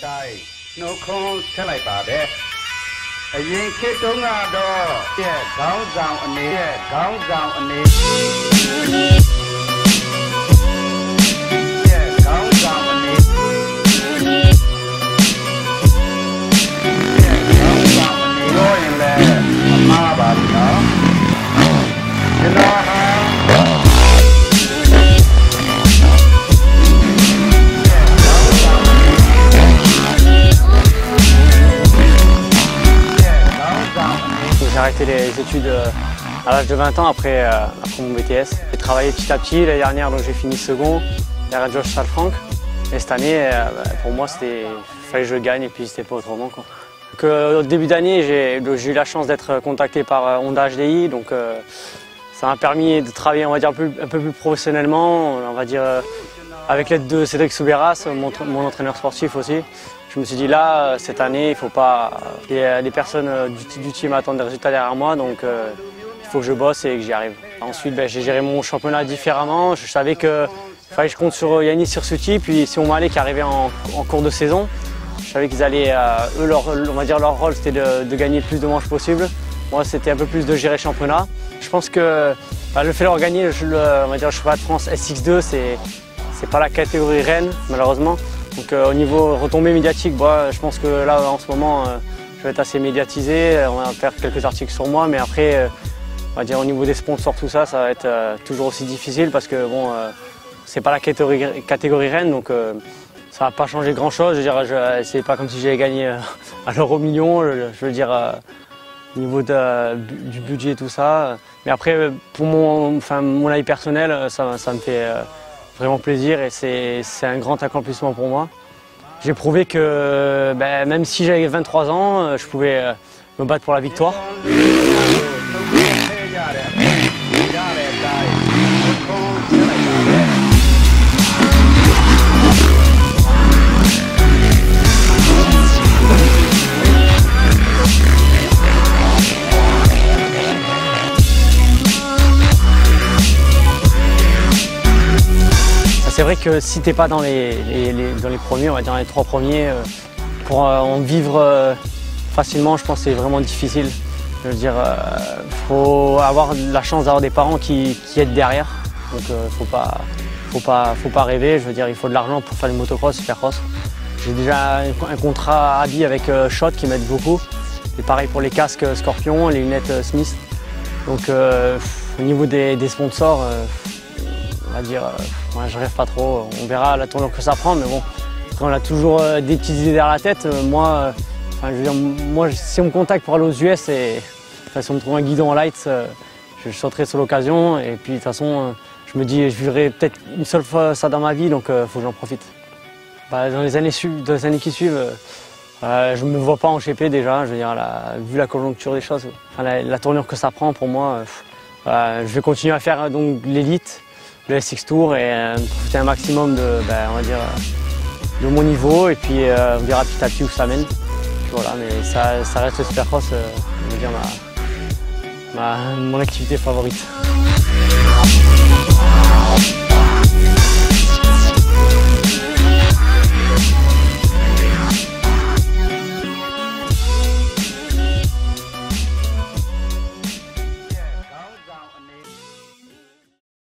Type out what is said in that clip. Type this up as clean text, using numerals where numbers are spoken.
တိုင်းနှုတ်ခွန်းဆက်လိုက်ပါတယ်အရင်ခေတ်တုန်းကတော့ရဲ့ခေါင်းဆောင်အနေနဲ့ခေါင်းဆောင်အနေရဲ့ခေါင်းဆောင်အနေရဲ့ခေါင်းဆောင်အနေရောရင်လည်းအမှားပါဘူးနော်ကျွန်တော်ဟာJ'ai arrêté les études à l'âge de 20 ans après mon BTS. J'ai travaillé petit à petit. L'année dernière, j'ai fini second derrière Josh Salfranck. Et cette année, pour moi, il fallait que je gagne et puis c'était pas autrement, quoi. Donc, au début d'année, j'ai eu la chance d'être contacté par Honda HDI. Donc, ça m'a permis de travailler, on va dire, un peu plus professionnellement, on va dire, avec l'aide de Cédric Souberas, mon entraîneur sportif aussi. Je me suis dit là, cette année, il faut pas. Les personnes du team attendent des résultats derrière moi, donc il faut que je bosse et que j'y arrive. Ensuite, j'ai géré mon championnat différemment. Je savais qu'il fallait que je compte sur Yanis Hirsuti, puis Simon Mallet qui arrivait en cours de saison. Je savais qu'ils allaient, eux, on va dire leur rôle, c'était de gagner le plus de manches possible. Moi, c'était un peu plus de gérer le championnat. Je pense que le fait de leur gagner, on va dire, le championnat de France SX2, c'est pas la catégorie reine, malheureusement. Donc au niveau retombée médiatique, je pense que là en ce moment je vais être assez médiatisé, on va faire quelques articles sur moi, mais après on va dire au niveau des sponsors, tout ça, ça va être toujours aussi difficile parce que bon, c'est pas la catégorie reine, donc ça va pas changer grand chose. Je veux dire, c'est pas comme si j'avais gagné à l'euro million, je veux dire au niveau du budget tout ça. Mais après pour mon avis personnel, ça me fait vraiment plaisir et c'est un grand accomplissement pour moi. J'ai prouvé que même si j'avais 23 ans, je pouvais me battre pour la victoire. C'est vrai que si tu n'es pas dans les premiers, on va dire dans les 3 premiers, pour en vivre facilement, je pense que c'est vraiment difficile. Je veux dire, faut avoir la chance d'avoir des parents qui aident derrière. Donc faut pas rêver. Je veux dire, il faut de l'argent pour faire le motocross, supercross. J'ai déjà un contrat habillé avec Shot qui m'aide beaucoup. Et pareil pour les casques Scorpion, les lunettes Smith. Donc au niveau des sponsors, on va dire, je rêve pas trop, on verra la tournure que ça prend, mais bon, après on a toujours des petites idées derrière la tête. Je veux dire, moi, si on me contacte pour aller aux US, si on me trouve un guidon en lights, je sauterai sur l'occasion. Et puis de toute façon, je me dis, je vivrai peut-être une seule fois ça dans ma vie, donc il faut que j'en profite. Dans les années qui suivent, je ne me vois pas en GP déjà, je veux dire, vu la conjoncture des choses, la tournure que ça prend pour moi, je vais continuer à faire l'élite, le SX Tour et profiter un maximum on va dire, de mon niveau et puis on verra petit à petit où ça mène. Puis voilà, mais ça reste le supercross, on va dire mon activité favorite.